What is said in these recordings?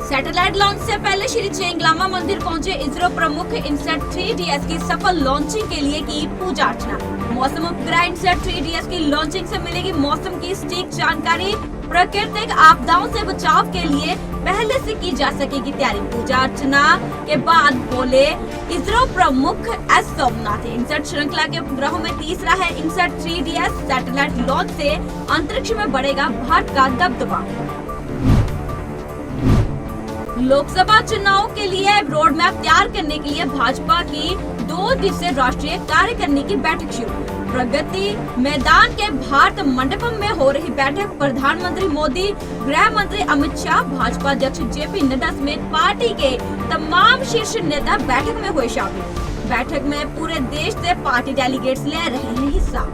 Satellite launch से पहले श्री चेंगलामा मंदिर पहुंचे इसरो प्रमुख इनसैट 3DS की सफल लॉन्चिंग के लिए की पूजा अर्चना। मौसम उपग्रह इनसैट 3DS की लॉन्चिंग से मिलेगी मौसम की सटीक जानकारी। प्राकृतिक आपदाओं से बचाव के लिए पहले से की जा सकेगी तैयारी। पूजा अर्चना के बाद बोले इसरो प्रमुख एस सोमनाथ। इनसैट श्रृंखला के उपग्रहों में तीसरा है इनसैट 3DS। सैटेलाइट लॉन्च से अंतरिक्ष में बढ़ेगा भारत का दबदबा। लोकसभा चुनाव के लिए रोड मैप तैयार करने के लिए भाजपा की 2 दिवसीय राष्ट्रीय कार्यकारिणी की बैठक शुरू। प्रगति मैदान के भारत मंडपम में हो रही बैठक प्रधानमंत्री मोदी, गृह मंत्री अमित शाह, भाजपा अध्यक्ष जेपी नड्डा समेत पार्टी के तमाम शीर्ष नेता बैठक में हुए शामिल। बैठक में पूरे देश से पार्टी डेलीगेट्स ले रहे हैं हिस्सा।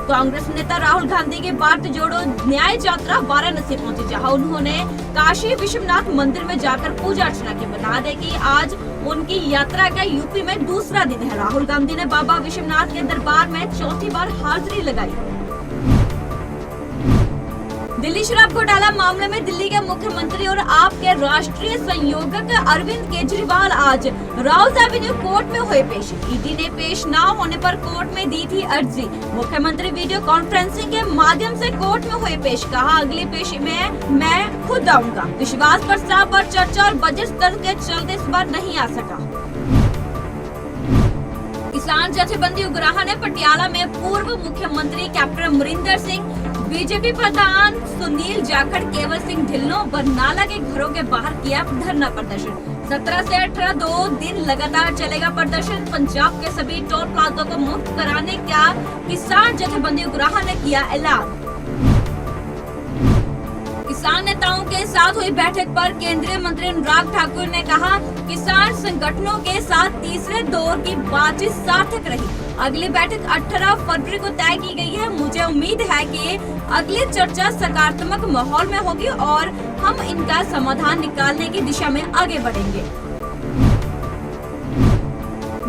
कांग्रेस नेता राहुल गांधी की भारत जोड़ो न्याय यात्रा वाराणसी पहुंची, जहां उन्होंने काशी विश्वनाथ मंदिर में जाकर पूजा अर्चना की। बता दें कि आज उनकी यात्रा का यूपी में दूसरा दिन है। राहुल गांधी ने बाबा विश्वनाथ के दरबार में चौथी बार हाजिरी लगाई। दिल्ली शराब घोटाला मामले में दिल्ली के मुख्यमंत्री और आप के राष्ट्रीय संयोजक अरविंद केजरीवाल आज राउज एवेन्यू कोर्ट में हुए पेश। ईडी ने पेश न होने पर कोर्ट में दी थी अर्जी। मुख्यमंत्री वीडियो कॉन्फ्रेंसिंग के माध्यम से कोर्ट में हुए पेश। कहा, अगली पेशी में मैं खुद आऊंगा। विश्वास प्रस्ताव पर चर्चा और बजट सत्र के चलते इस बार नहीं आ सका। किसान जथेबंदी उग्राहा ने पटियाला में पूर्व मुख्यमंत्री कैप्टन अमरिंदर सिंह, बीजेपी प्रधान सुनील जाखड़, केवल सिंह ढिल्लों, बरनाला के घरों के बाहर किया धरना प्रदर्शन। 17 से 18 2 दिन लगातार चलेगा प्रदर्शन। पंजाब के सभी टोल प्लाजा को मुक्त कराने का किसान जथेबंदी उग्राहा ने किया ऐलान। किसान नेताओं के साथ हुई बैठक पर केंद्रीय मंत्री अनुराग ठाकुर ने कहा, किसान संगठनों के साथ तीसरे दौर की बातचीत सार्थक रही। अगली बैठक 18 फरवरी को तय की गई है। मुझे उम्मीद है कि अगली चर्चा सकारात्मक माहौल में होगी और हम इनका समाधान निकालने की दिशा में आगे बढ़ेंगे।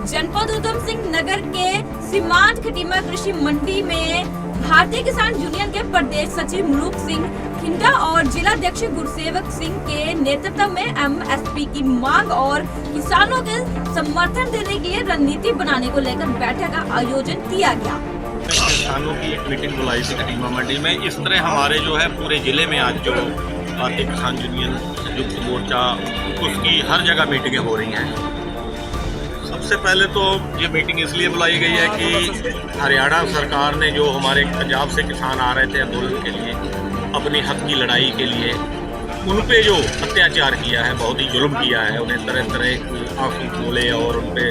जनपद उधम सिंह नगर के सीमांत खटीमा कृषि मंडी में भारतीय किसान यूनियन के प्रदेश सचिव मलूक सिंह खिंडा और जिलाध्यक्ष गुरसेवक सिंह के नेतृत्व में एमएसपी की मांग और किसानों के समर्थन देने के लिए रणनीति बनाने को लेकर बैठक का आयोजन किया गया। किसानों की एक मीटिंग बुलाई थी खटीमा मंडी में। इस तरह हमारे जो है पूरे जिले में आज जो भारतीय किसान यूनियन संयुक्त मोर्चा उसकी हर जगह मीटिंगें हो रही हैं। सबसे पहले तो ये मीटिंग इसलिए बुलाई गई है कि हरियाणा सरकार ने जो हमारे पंजाब से किसान आ रहे थे आंदोलन के लिए, अपने हक की लड़ाई के लिए, उन पे जो अत्याचार किया है, बहुत ही जुल्म किया है, उन्हें तरह तरह की आंसू बोले और उन पे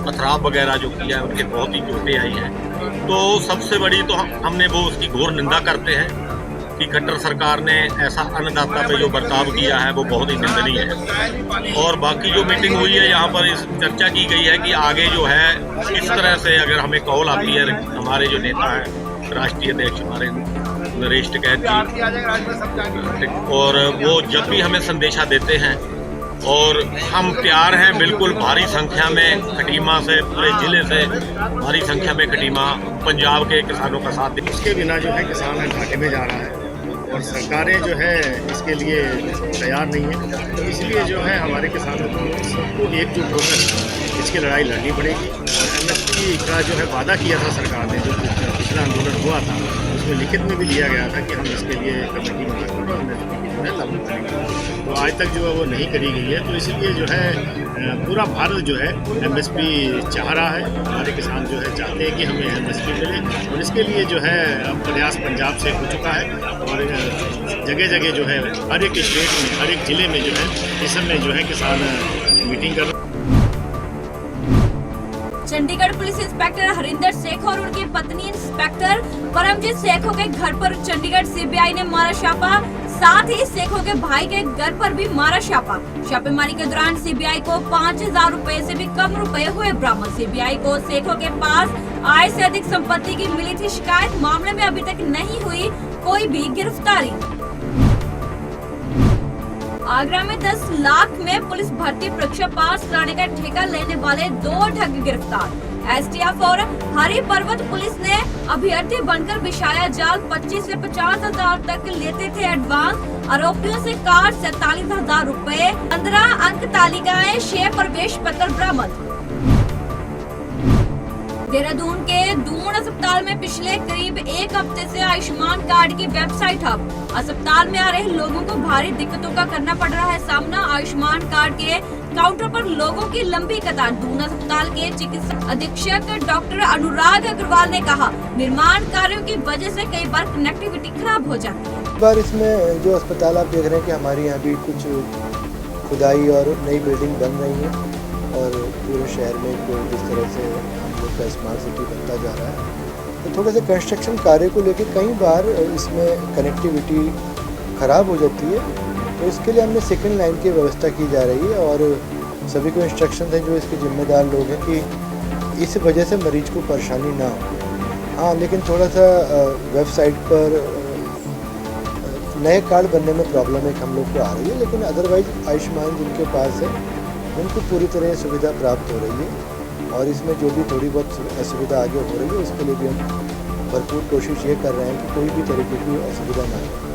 पथराव वगैरह जो किया है, उनके बहुत ही चोटें आई हैं। तो सबसे बड़ी तो हमने वो उसकी घोर निंदा करते हैं कि खट्टर सरकार ने ऐसा अन्नदाता पे जो बर्ताव किया है वो बहुत ही निंदनीय है। और बाकी जो मीटिंग हुई है यहाँ पर इस चर्चा की गई है कि आगे जो है इस तरह से अगर हमें कॉल आती है, हमारे जो नेता हैं राष्ट्रीय अध्यक्ष हमारे नरेश टिकैत जी, और वो जब भी हमें संदेशा देते हैं और हम तैयार हैं बिल्कुल भारी संख्या में खटीमा से, पूरे जिले से भारी संख्या में खटीमा पंजाब के किसानों का साथ दें। इसके बिना जो है किसान घाटे में जा रहा है और सरकारें जो है इसके लिए तैयार नहीं है। तो इसलिए जो है हमारे किसानों को सबको एकजुट होकर इसकी लड़ाई लड़नी पड़ेगी। और एमएसपी का जो है वादा किया था सरकार ने, जो पिछला आंदोलन हुआ था उसमें लिखित में भी लिया गया था कि हम इसके लिए कमेटी बनाकर और एमएसपी की जो है लागू करेंगे। तो आज तक जो है वो नहीं करी गई है। तो इसलिए जो है पूरा भारत जो है एमएसपी चाह रहा है। हमारे किसान जो है चाहते हैं कि हमें एमएसपी मिले और इसके लिए जो है प्रयास पंजाब से हो चुका है और जगह जगह जो है हर एक स्टेट में, हर एक जिले में जो है इस समय जो है किसान मीटिंग कर रहे हैं। चंडीगढ़ पुलिस इंस्पेक्टर हरिंदर शेख और उनकी पत्नी इंस्पेक्टर परमजीत शेखों के घर पर चंडीगढ़ सीबीआई ने मारा छापा। साथ ही शेखों के भाई के घर पर भी मारा छापा। छापेमारी के दौरान सीबीआई को 5000 रुपए से भी कम रुपए हुए बरामद। सीबीआई को शेखों के पास आय से अधिक संपत्ति की मिली थी शिकायत। मामले में अभी तक नहीं हुई कोई भी गिरफ्तारी। आगरा में 10 लाख में पुलिस भर्ती परीक्षा पास कराने का ठेका लेने वाले 2 ठग गिरफ्तार। एसटीएफ और हरि पर्वत पुलिस ने अभ्यर्थी बनकर बिछाया जाल। 25 से 50,000 तक लेते थे एडवांस। आरोपियों से कार 47,000 रुपए, 15 अंक तालिकाएं, 6 प्रवेश पत्र बरामद। देहरादून के दून अस्पताल में पिछले करीब एक हफ्ते से आयुष्मान कार्ड की वेबसाइट हब। अस्पताल में आ रहे लोगों को भारी दिक्कतों का करना पड़ रहा है सामना। आयुष्मान कार्ड के काउंटर पर लोगों की लंबी कतार। दून अस्पताल के चिकित्सा अधीक्षक डॉक्टर अनुराग अग्रवाल ने कहा, निर्माण कार्यों की वजह से कई बार कनेक्टिविटी खराब हो जाती है। इस बार इसमें जो अस्पताल आप देख रहे हैं कि हमारे यहाँ भी कुछ खुदाई और नई बिल्डिंग बन रही है और पूरे शहर में जिस तरह से हम लोग का स्मार्ट सिटी बनता जा रहा है, तो थोड़े से कंस्ट्रक्शन कार्य को लेकर कई बार इसमें कनेक्टिविटी ख़राब हो जाती है। तो इसके लिए हमने सेकंड लाइन की व्यवस्था की जा रही है और सभी को इंस्ट्रक्शन हैं जो इसके जिम्मेदार लोग हैं कि इस वजह से मरीज को परेशानी ना हो। हाँ, लेकिन थोड़ा सा वेबसाइट पर नए कार्ड बनने में प्रॉब्लम एक हम लोग को आ रही है, लेकिन अदरवाइज आयुष्मान जिनके पास है उनको पूरी तरह सुविधा प्राप्त हो रही है और इसमें जो भी थोड़ी बहुत असुविधा आगे हो रही है उसके लिए भी हम भरपूर कोशिश ये कर रहे हैं कि कोई भी तरीके की असुविधा ना हो।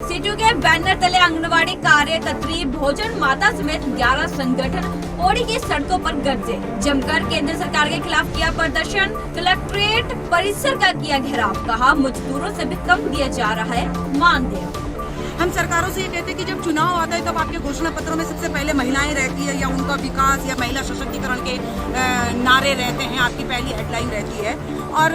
सीटू के बैनर तले आंगनवाड़ी कार्यकर्त्री भोजन माता समेत 11 संगठन पौड़ी की सड़कों पर गरजे। जमकर केंद्र सरकार के खिलाफ किया प्रदर्शन। कलेक्ट्रेट परिसर का किया घेराव। कहा, मजदूरों से भी कम दिया जा रहा है मानदेय। हम सरकारों से ये कहते हैं कि जब चुनाव आता है तब आपके घोषणा पत्रों में सबसे पहले महिलाएं रहती है या उनका विकास या महिला सशक्तिकरण के नारे रहते हैं, आपकी पहली हेडलाइन रहती है। और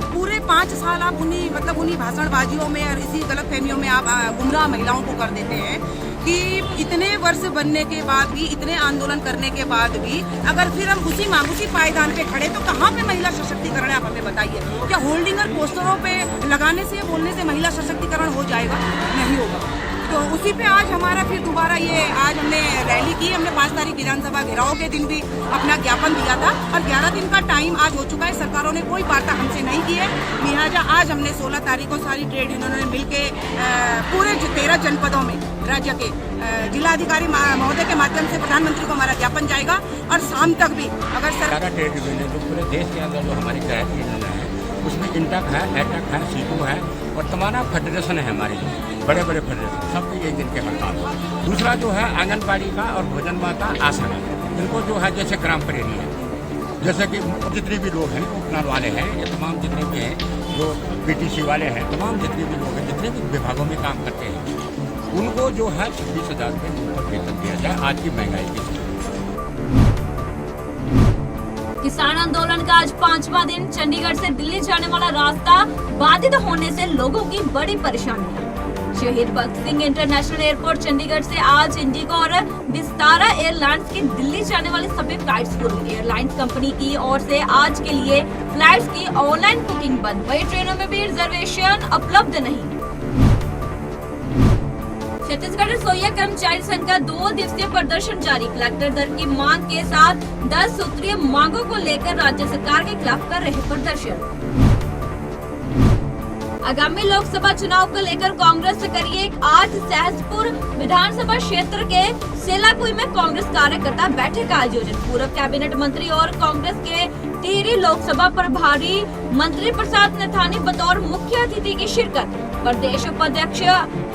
पूरे 5 साल आप उन्हीं भाषणबाजियों में और इसी गलतफहमियों में आप गुमराह महिलाओं को कर देते हैं कि इतने वर्ष बनने के बाद भी, इतने आंदोलन करने के बाद भी अगर फिर हम उसी पायदान पे खड़े तो कहाँ पे महिला सशक्तिकरण है, आप हमें बताइए। क्या होल्डिंग और पोस्टरों पे लगाने से, बोलने से महिला सशक्तिकरण हो जाएगा? नहीं होगा। तो उसी पे आज हमारा फिर दोबारा आज हमने रैली की। हमने 5 तारीख विधानसभा घेराव के दिन भी अपना ज्ञापन दिया था और 11 दिन का टाइम आज हो चुका है। सरकारों ने कोई वार्ता हमसे नहीं की है। लिहाजा आज हमने 16 तारीख को सारी ट्रेड यूनियनों ने मिलकर पूरे 13 जनपदों में राज्य के जिलाधिकारी महोदय के माध्यम से प्रधानमंत्री को हमारा ज्ञापन जाएगा और शाम तक भी अगर सरकार ट्रेड यूनियन जो पूरे देश के अंदर जो हमारी ट्रेड यूनियन है उसमें इंटक है, एटक है, सीटू है और तमाम फेडरेशन है हमारे जो बड़े बड़े फेडरेशन, सबके एक दिन के हड़ताल। दूसरा जो है आंगनबाड़ी का और भोजन माता आशा का, इनको जो है जैसे ग्राम प्रेरी है, जैसे कि जितने भी लोग हैं उपनाल वाले हैं, ये तमाम जितने भी हैं जो पीटीसी वाले हैं, तमाम जितने भी लोग हैं जितने भी विभागों में काम करते हैं उनको जो है 26,000 रुपये न्यूनतम वेतन दिया जाए आज की महंगाई की। किसान आंदोलन का आज 5वां दिन। चंडीगढ़ से दिल्ली जाने वाला रास्ता बाधित होने से लोगों की बड़ी परेशानी। शहीद भगत सिंह इंटरनेशनल एयरपोर्ट चंडीगढ़ से आज इंडिगो और विस्तारा एयरलाइंस की दिल्ली जाने वाली सभी फ्लाइट्स खुली। एयरलाइंस कंपनी की ओर से आज के लिए फ्लाइट्स की ऑनलाइन बुकिंग बंद। वही ट्रेनों में भी रिजर्वेशन उपलब्ध नहीं। छत्तीसगढ़ रसोइया कर्मचारी संघ का 2 दिवसीय प्रदर्शन जारी। कलेक्टर दर की मांग के साथ 10 सूत्रीय मांगों को लेकर राज्य सरकार के खिलाफ कर रहे प्रदर्शन। आगामी लोकसभा चुनाव को लेकर कांग्रेस करिए आज सहसपुर विधानसभा क्षेत्र के सेलाकुई में कांग्रेस कार्यकर्ता बैठक का आयोजन। पूर्व कैबिनेट मंत्री और कांग्रेस के टिहरी लोकसभा प्रभारी मंत्री प्रसाद नथानी बतौर मुख्य अतिथि की शिरकत। प्रदेश उपाध्यक्ष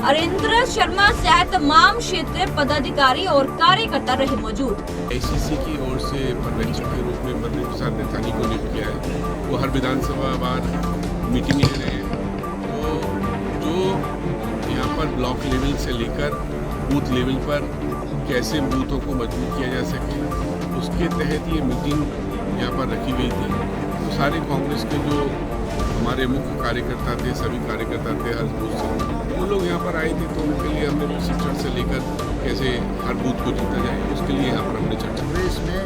अरिंद्र शर्मा सहित तमाम क्षेत्रीय पदाधिकारी और कार्यकर्ता रहे मौजूद। ACC की ओर से प्रवेशक के रूप में मंत्री प्रसाद नथानी को नियुक्त किया है। वो हर विधानसभा बार मीटिंग ले रहे हैं। तो जो यहाँ पर ब्लॉक लेवल से लेकर बूथ लेवल पर कैसे बूथों को मजबूत किया जा सके, उसके तहत ये मीटिंग यहाँ पर रखी गई थी। तो सारे कांग्रेस के जो हमारे मुख्य कार्यकर्ता थे, सभी कार्यकर्ता थे हर बूथ से, वो लोग यहाँ पर आए थे। तो उनके लिए हमने प्रशिक्षण से लेकर कैसे हर बूथ को जीता जाए, उसके लिए यहाँ पर हमने चर्चा की। इसमें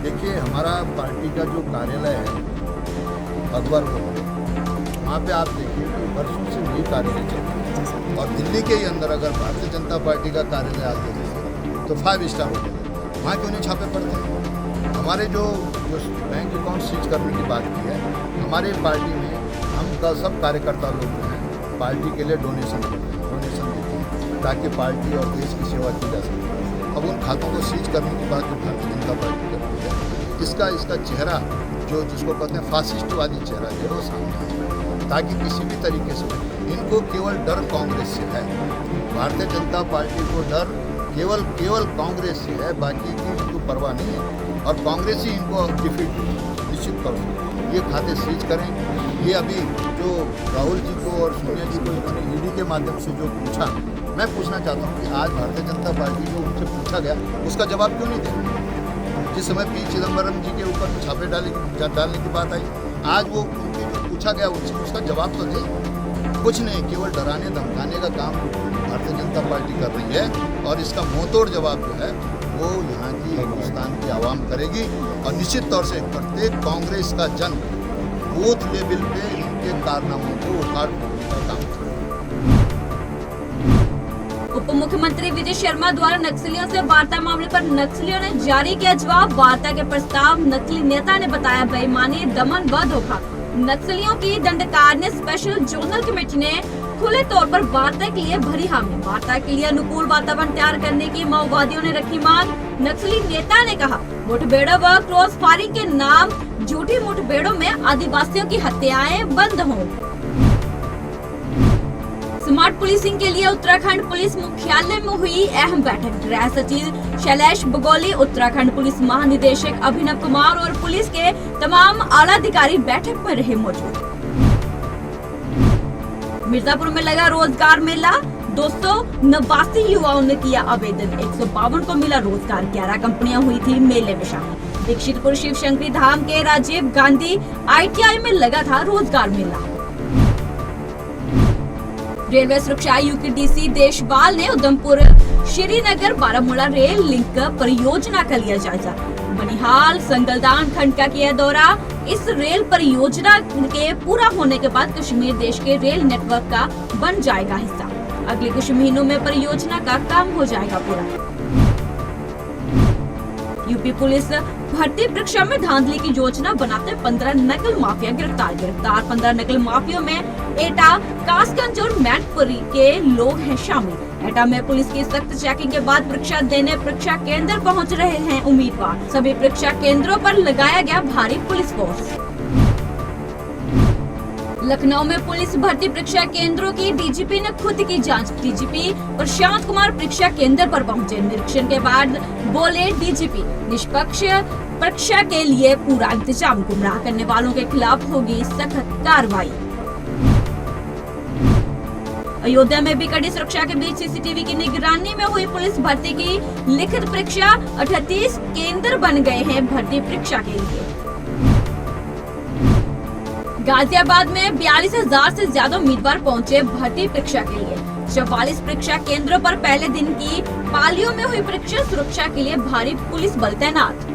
देखिए, हमारा पार्टी का जो कार्यालय है अकबर रोड, वहाँ पे आप देखिए कि वर्षों से वही कार्यालय चल रहा है। और दिल्ली के ही अंदर अगर भारतीय जनता पार्टी का कार्यालय आप देखेंगे तो 5 स्टार होटल है, वहाँ क्यों नहीं छापे पड़ते हैं? हमारे जो बैंक अकाउंट सीज करने की बात की है, हमारे पार्टी में हम सब कार्यकर्ता लोग जो हैं पार्टी के लिए डोनेशन देते हैं ताकि पार्टी और देश की सेवा की जा सके। अब उन खातों को सीज करने की बात जो भारतीय जनता पार्टी करती है, इसका चेहरा जो जिसको कहते हैं फासिस्टवादी चेहरा जो है वो सामने आए, ताकि किसी भी तरीके से इनको केवल डर कांग्रेस से है। भारतीय जनता पार्टी को डर केवल कांग्रेस से है, बाकी की इनको परवाह नहीं है और कांग्रेस ही इनको डिफीट निश्चित कर सकती। ये खाते सीज करें। ये अभी जो राहुल जी को और सोनिया जी को इन्होंने ईडी के माध्यम से जो पूछा, मैं पूछना चाहता हूँ कि आज भारतीय जनता पार्टी जो उनसे पूछा गया उसका जवाब क्यों नहीं दे? जिस समय पी चिदम्बरम जी के ऊपर छापे डालने की बात आई, आज वो उनके जो पूछा गया उसका जवाब तो दे। कुछ नहीं, केवल डराने धमकाने का काम भारतीय जनता पार्टी कर रही है और इसका मुंहतोड़ जवाब जो है वो यहाँ की हिंदुस्तान की आवाम करेगी। और निश्चित तौर से प्रत्येक कांग्रेस का जन बूथ लेवल पे इनके कारनामों को उखाड़ फेंकने का काम करेगा। उप मुख्यमंत्री विजय शर्मा द्वारा नक्सलियों से वार्ता मामले पर नक्सलियों ने जारी किया जवाब। वार्ता के प्रस्ताव नक्सली नेता ने बताया बेईमानी, दमन व धोखा। नक्सलियों की दंडकार ने स्पेशल जोनल कमेटी ने खुले तौर पर वार्ता के लिए भरी हामी। वार्ता के लिए अनुकूल वातावरण तैयार करने की माओवादियों ने रखी मांग। नक्सली नेता ने कहा मुठभेड़ों व क्रॉस फायरिंग के नाम झूठी मुठभेड़ों में आदिवासियों की हत्याएं बंद हों। स्मार्ट पुलिसिंग के लिए उत्तराखंड पुलिस मुख्यालय में हुई अहम बैठक। गृह सचिव शैलेश बगोली, उत्तराखंड पुलिस महानिदेशक अभिनव कुमार और पुलिस के तमाम आला अधिकारी बैठक में रहे मौजूद। मिर्जापुर में लगा रोजगार मेला, 289 युवाओं ने किया आवेदन, 152 को मिला रोजगार, 11 कंपनियां हुई थी मेले में शामिल। दीक्षितपुर शिव शंकरी धाम के राजीव गांधी ITI में लगा था रोजगार मेला। रेलवे सुरक्षा आयुक्त के DC देशवाल ने उधमपुर श्रीनगर बारामूला रेल लिंक परियोजना का लिया जायजा। बनिहाल संगलदान खंड का किया दौरा। इस रेल परियोजना के पूरा होने के बाद कश्मीर देश के रेल नेटवर्क का बन जाएगा हिस्सा। अगले कुछ महीनों में परियोजना का काम हो जाएगा पूरा। यूपी पुलिस भर्ती परीक्षा में धांधली की योजना बनाते 15 नकल माफिया गिरफ्तार। 15 नकल माफियों में एटा, कासगंज और मैनपुरी के लोग हैं शामिल। एटा में पुलिस की सख्त चेकिंग के बाद परीक्षा देने परीक्षा केंद्र पहुंच रहे हैं उम्मीदवार। सभी परीक्षा केंद्रों पर लगाया गया भारी पुलिस फोर्स। लखनऊ में पुलिस भर्ती परीक्षा केंद्रों की DGP ने खुद की जांच। DGP प्रशांत कुमार परीक्षा केंद्र पर पहुंचे। निरीक्षण के बाद बोले DGP निष्पक्ष परीक्षा के लिए पूरा इंतजाम। गुमराह करने वालों के खिलाफ होगी सख्त कार्रवाई। अयोध्या में भी कड़ी सुरक्षा के बीच CCTV की निगरानी में हुई पुलिस भर्ती की लिखित परीक्षा। 38 केंद्र बन गए हैं भर्ती परीक्षा के लिए। गाजियाबाद में 42,000 से ज्यादा उम्मीदवार पहुंचे भर्ती परीक्षा के लिए। 44 परीक्षा केंद्रों पर पहले दिन की पालियों में हुई परीक्षा सुरक्षा के लिए भारी पुलिस बल तैनात।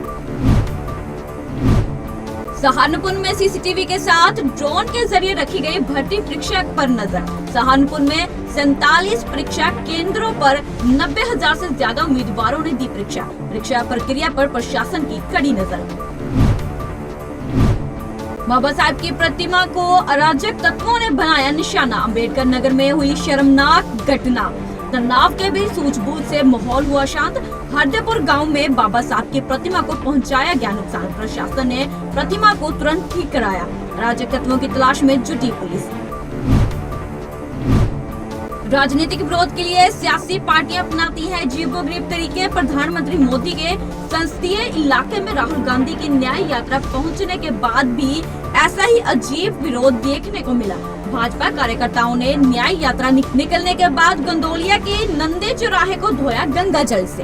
सहारनपुर में CCTV के साथ ड्रोन के जरिए रखी गई भर्ती परीक्षा पर नजर। सहारनपुर में 47 परीक्षा केंद्रों पर 90,000 से ज्यादा उम्मीदवारों ने दी परीक्षा। परीक्षा प्रक्रिया पर प्रशासन की कड़ी नजर। बाबा साहब की प्रतिमा को अराजक तत्वों ने बनाया निशाना। अम्बेडकर नगर में हुई शर्मनाक घटना। तनाव के बीच सूझबूझ से माहौल हुआ शांत। हरदेपुर गांव में बाबा साहब की प्रतिमा को पहुंचाया गया नुकसान। प्रशासन ने प्रतिमा को तुरंत ठीक कराया। अराजक तत्वों की तलाश में जुटी पुलिस। राजनीतिक विरोध के लिए सियासी पार्टियां अपनाती हैं अजीबोगरीब तरीके। प्रधानमंत्री मोदी के संसदीय इलाके में राहुल गांधी की न्याय यात्रा पहुंचने के बाद भी ऐसा ही अजीब विरोध देखने को मिला। भाजपा कार्यकर्ताओं ने न्याय यात्रा निकलने के बाद गंदोलिया के नंदे चौराहे को धोया गंगा जल से।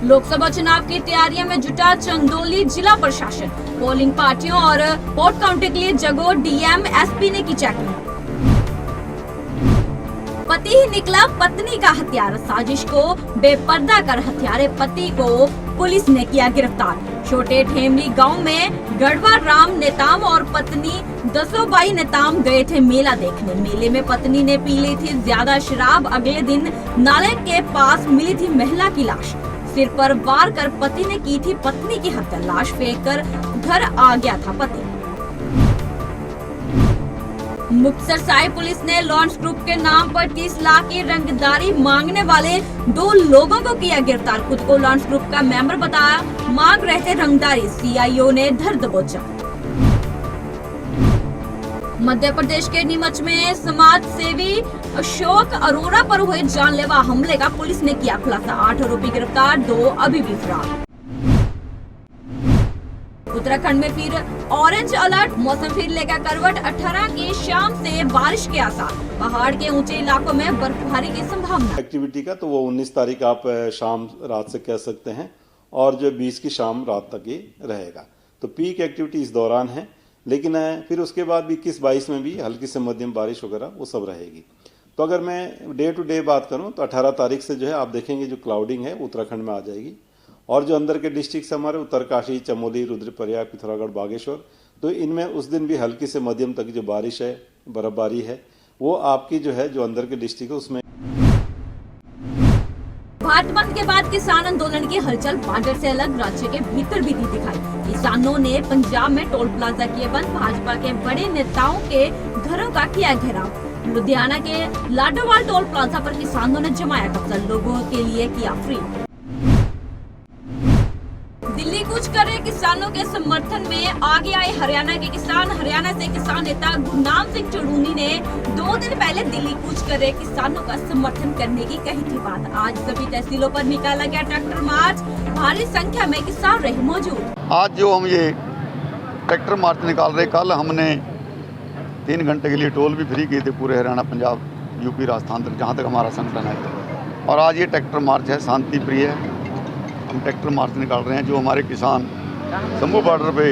लोकसभा चुनाव की तैयारियों में जुटा चंदौली जिला प्रशासन। पोलिंग पार्टियों और वोट काउंटिंग के लिए जगो DM SP ने की चेकिंग। पति ही निकला पत्नी का हथियार। साजिश को बेपर्दा कर हथियारे पति को पुलिस ने किया गिरफ्तार। छोटे ठेमली गांव में गढ़वा राम नेताम और पत्नी दसोबाई नेताम गए थे मेला देखने। मेले में पत्नी ने पी ली थी ज्यादा शराब। अगले दिन नाले के पास मिली थी महिला की लाश। सिर पर वार कर पति ने की थी पत्नी की हत्या। लाश फेंक कर घर आ गया था पति। मुक्तसर साहिब पुलिस ने लॉन्च ग्रुप के नाम पर 30 लाख की रंगदारी मांगने वाले 2 लोगों को किया गिरफ्तार। खुद को लॉन्च ग्रुप का मेंबर बताया, मांग रहे थे रंगदारी। सीआईओ ने धर दबोचा। मध्य प्रदेश के नीमच में समाज सेवी अशोक अरोड़ा पर हुए जानलेवा हमले का पुलिस ने किया खुलासा। 8 आरोपी गिरफ्तार, 2 अभी भी फरार। उत्तराखंड में फिर ऑरेंज अलर्ट, मौसम फिर लेगा करवट। 18 की शाम से बारिश के आसार, पहाड़ के ऊंचे इलाकों में बर्फबारी की संभावना। एक्टिविटी का तो वो 19 तारीख आप शाम रात से कह सकते हैं, और जो 20 की शाम रात तक ये रहेगा। तो पीक एक्टिविटी इस दौरान है, लेकिन फिर उसके बाद भी 21-22 में भी हल्की से मध्यम बारिश वगैरह वो सब रहेगी। तो अगर मैं डे टू डे बात करूं तो 18 तारीख से जो है आप देखेंगे जो क्लाउडिंग है उत्तराखंड में आ जाएगी, और जो अंदर के डिस्ट्रिक्ट हमारे उत्तरकाशी, चमोली, रुद्रप्रयाग, पिथौरागढ़, बागेश्वर, तो इनमें उस दिन भी हल्की से मध्यम तक जो बारिश है, बर्फबारी है, वो आपकी जो है जो अंदर के डिस्ट्रिक्ट है उसमें। भारत बंद के बाद किसान आंदोलन की हलचल बॉर्डर से अलग राज्य के भीतर भी नहीं दिखाई। किसानों ने पंजाब में टोल प्लाजा किए बंद, भाजपा के बड़े नेताओं के घरों का किया घेराव। लुधियाना के लाडोवाल टोल प्लाजा पर किसानों ने जमाया कब्जा, लोगों के लिए किया फ्री। दिल्ली कूच कर रहे किसानों के समर्थन में आगे आए हरियाणा के किसान। हरियाणा से किसान नेता गुरनाम सिंह चुड़ूनी ने 2 दिन पहले दिल्ली कूच कर रहे किसानों का समर्थन करने की कही थी बात। आज सभी तहसीलों पर निकाला गया ट्रैक्टर मार्च, भारी संख्या में किसान रहे मौजूद। आज जो हम ये ट्रैक्टर मार्च निकाल रहे, कल हमने 3 घंटे के लिए टोल भी फ्री किए थे पूरे हरियाणा, पंजाब, यूपी, राजस्थान तक, जहाँ तक हमारा संगठन है। और आज ये ट्रैक्टर मार्च है, शांति प्रिय है। हम ट्रैक्टर मार्च निकाल रहे हैं। जो हमारे किसान शंभू बॉर्डर पे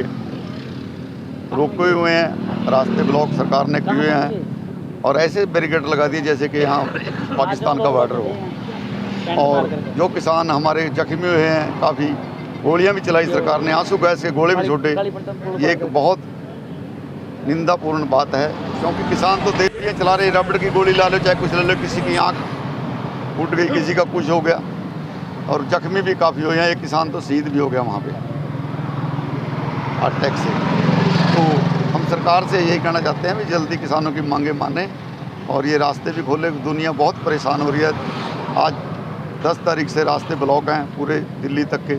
रोके हुए हैं, रास्ते ब्लॉक सरकार ने किए हुए हैं, और ऐसे बैरिकेड लगा दिए जैसे कि यहाँ पाकिस्तान का बॉर्डर हो। और जो किसान हमारे जख्मी हुए हैं, काफ़ी गोलियां भी चलाई सरकार ने, आंसू गैस के गोले भी छोटे। ये एक बहुत निंदापूर्ण बात है, क्योंकि किसान तो देख के चला रहे, रबड़ की गोली ला लो चाहे कुछ ले लो, किसी की आँख फूट गई, किसी का कुछ हो गया, और जख्मी भी काफ़ी हुए हैं। एक किसान तो शहीद भी हो गया वहाँ पे अटैक से। तो हम सरकार से यही कहना चाहते हैं कि जल्दी किसानों की मांगे माने और ये रास्ते भी खोले। दुनिया बहुत परेशान हो रही है। आज 10 तारीख से रास्ते ब्लॉक हैं पूरे दिल्ली तक के,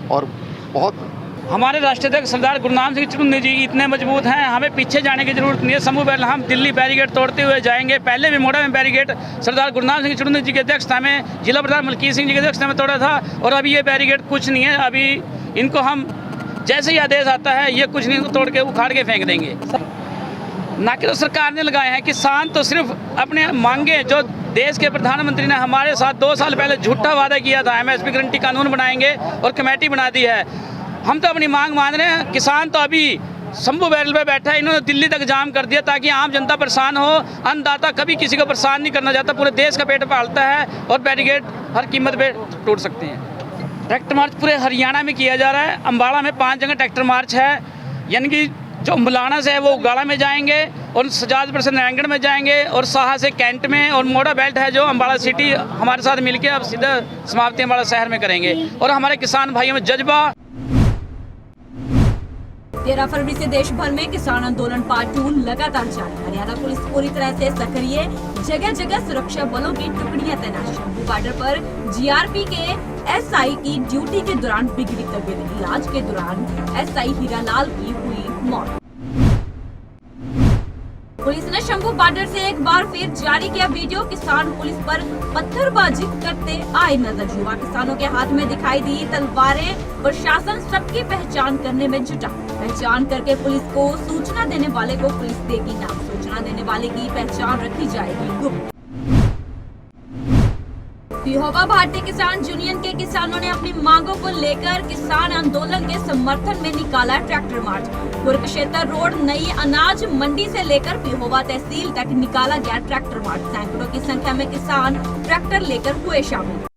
और बहुत हमारे राष्ट्रीय अध्यक्ष सरदार गुरनाम सिंह चुड़ूनी जी इतने मजबूत हैं, हमें पीछे जाने की जरूरत नहीं है। समूह बैल हम दिल्ली बैरिकेड तोड़ते हुए जाएंगे। पहले भी मोड़ा में बैरिकेड सरदार गुरनाम सिंह चुड़ूनी जी की अध्यक्षता में, जिला प्रधान मलकीत सिंह जी की अध्यक्षता में तोड़ा था, और अभी ये बैरिकेड कुछ नहीं है। अभी इनको हम जैसे ही आदेश आता है, ये कुछ नहीं तोड़ के उखाड़ के फेंक देंगे। ना कि तो सरकार ने लगाए हैं, किसान तो सिर्फ अपने मांगे, जो देश के प्रधानमंत्री ने हमारे साथ 2 साल पहले झूठा वादा किया था, MSP गारंटी कानून बनाएंगे और कमेटी बना दी है, हम तो अपनी मांग मान रहे हैं। किसान तो अभी शंभू बैरल पे बैठा है, इन्होंने दिल्ली तक जाम कर दिया ताकि आम जनता परेशान हो। अन्नदाता कभी किसी को परेशान नहीं करना चाहता, पूरे देश का पेट पालता है, और बैरिकेड हर कीमत पे टूट सकते हैं। ट्रैक्टर मार्च पूरे हरियाणा में किया जा रहा है। अम्बाड़ा में 5 जगह ट्रैक्टर मार्च है, यानी कि जो अम्बलाना से है वो उगाड़ा में जाएंगे, और सजादपुर से नारायणगढ़ में जाएंगे, और साहा से कैंट में, और मोड़ा बेल्ट है जो अम्बाड़ा सिटी हमारे साथ मिलकर अब सीधा समाप्ति अम्बाड़ा शहर में करेंगे। और हमारे किसान भाइयों में जज्बा। 13 फरवरी से देश भर में किसान आंदोलन पार्ट 2 लगातार जारी। हरियाणा पुलिस पूरी तरह से सक्रिय, जगह जगह सुरक्षा बलों की टुकड़ियां तैनात। शंभू बॉर्डर पर जीआरपी के एसआई की ड्यूटी के दौरान बिगड़ी तबीयत, इलाज के दौरान एसआई हीरालाल की हुई मौत। पुलिस ने शंभू बॉर्डर से एक बार फिर जारी किया वीडियो। किसान पुलिस पर पत्थरबाजी करते आए नजर। युवा किसानों के हाथ में दिखाई दी तलवारें। प्रशासन सबकी पहचान करने में जुटा। पहचान करके पुलिस को सूचना देने वाले को पुलिस देगी नाम, सूचना देने वाले की पहचान रखी जाएगी गुप्त। पिहोवा भारतीय किसान यूनियन के किसानों ने अपनी मांगों को लेकर किसान आंदोलन के समर्थन में निकाला ट्रैक्टर मार्च। कुरुक्षेत्र रोड नई अनाज मंडी से लेकर पिहोवा तहसील तक निकाला गया ट्रैक्टर मार्च। सैकड़ों की संख्या में किसान ट्रैक्टर लेकर हुए शामिल।